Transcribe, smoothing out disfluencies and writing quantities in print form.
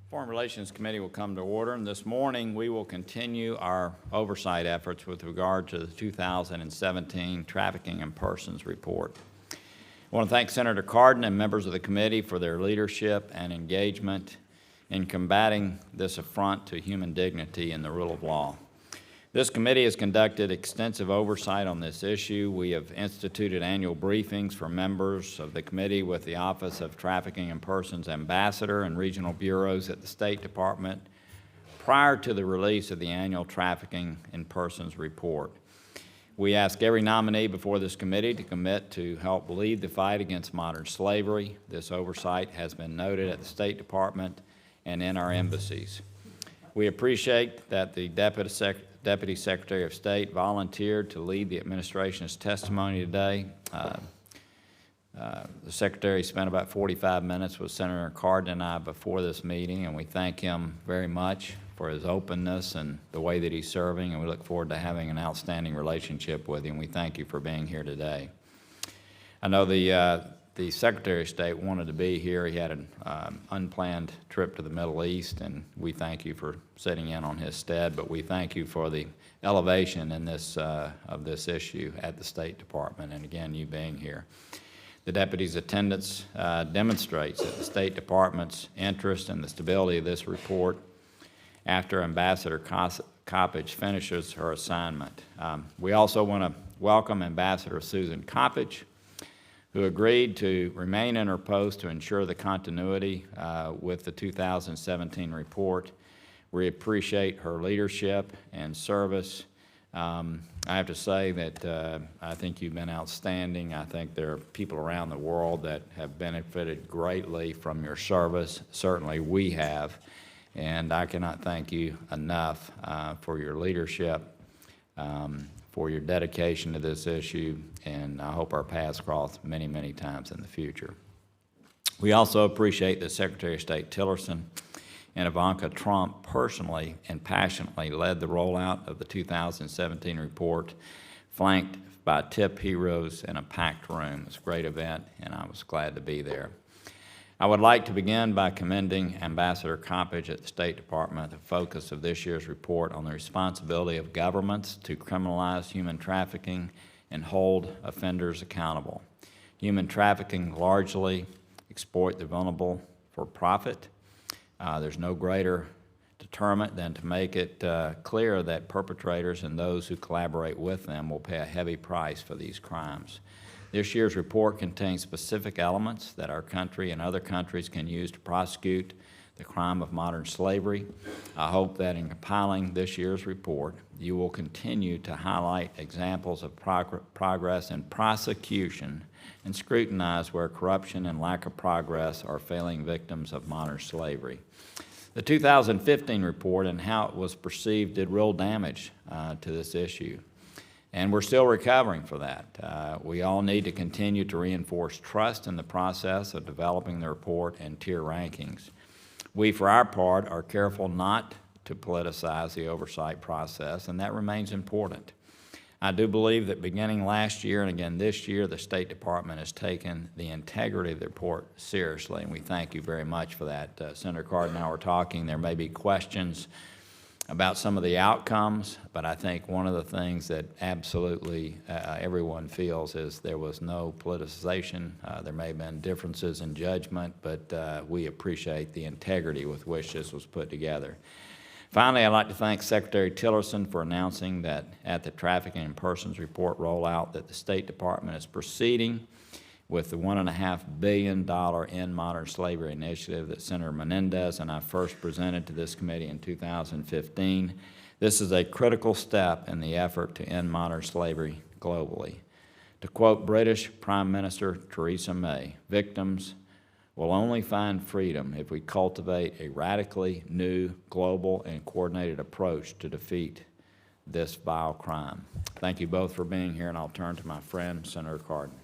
Foreign Relations Committee will come to order, and this morning we will continue our oversight efforts with regard to the 2017 Trafficking in Persons Report. I want to thank Senator Cardin and members of the committee for their leadership and engagement in combating this affront to human dignity and the rule of law. This committee has conducted extensive oversight on this issue. We have instituted annual briefings for members of the committee with the Office of Trafficking in Persons Ambassador and regional bureaus at the State Department prior to the release of the annual Trafficking in Persons report. We ask every nominee before this committee to commit to help lead the fight against modern slavery. This oversight has been noted at the State Department and in our embassies. We appreciate that the Deputy Secretary of State volunteered to lead the administration's testimony today. The Secretary spent about 45 minutes with Senator Cardin and I before this meeting, and we thank him very much for his openness and the way that he's serving, and we look forward to having an outstanding relationship with him. We thank you for being here today. I know the Secretary of State wanted to be here. He had an unplanned trip to the Middle East, and we thank you for sitting in on his stead, but we thank you for the elevation in this, of this issue at the State Department, and again, you being here. The Deputy's attendance demonstrates that the State Department's interest in the stability of this report after Ambassador Coppage finishes her assignment. We also want to welcome Ambassador Susan Coppage, who agreed to remain in her post to ensure the continuity with the 2017 report. We appreciate her leadership and service. I have to say that I think you've been outstanding. I think there are people around the world that have benefited greatly from your service. Certainly we have, and I cannot thank you enough for your leadership, for your dedication to this issue, and I hope our paths cross many, many times in the future. We also appreciate that Secretary of State Tillerson and Ivanka Trump personally and passionately led the rollout of the 2017 report, flanked by tip heroes in a packed room. It was a great event, and I was glad to be there. I would like to begin by commending Ambassador Coppage at the State Department, the focus of this year's report on the responsibility of governments to criminalize human trafficking and hold offenders accountable. Human trafficking largely exploit the vulnerable for profit. There's no greater deterrent than to make it clear that perpetrators and those who collaborate with them will pay a heavy price for these crimes. This year's report contains specific elements that our country and other countries can use to prosecute the crime of modern slavery. I hope that in compiling this year's report, you will continue to highlight examples of progress in prosecution and scrutinize where corruption and lack of progress are failing victims of modern slavery. The 2015 report and how it was perceived did real damage to this issue. And we're still recovering for that. We all need to continue to reinforce trust in the process of developing the report and tier rankings. We, for our part, are careful not to politicize the oversight process, and that remains important. I do believe that beginning last year and again this year, the State Department has taken the integrity of the report seriously, and we thank you very much for that. Senator Cardin and I were talking. There may be questions about some of the outcomes, but I think one of the things that absolutely everyone feels is there was no politicization. There may have been differences in judgment, but we appreciate the integrity with which this was put together. Finally, I'd like to thank Secretary Tillerson for announcing that at the Trafficking in Persons report rollout that the State Department is proceeding with the $1.5 billion End Modern Slavery initiative that Senator Menendez and I first presented to this committee in 2015. This is a critical step in the effort to end modern slavery globally. To quote British Prime Minister Theresa May, victims will only find freedom if we cultivate a radically new, global, and coordinated approach to defeat this vile crime. Thank you both for being here, and I'll turn to my friend, Senator Cardin.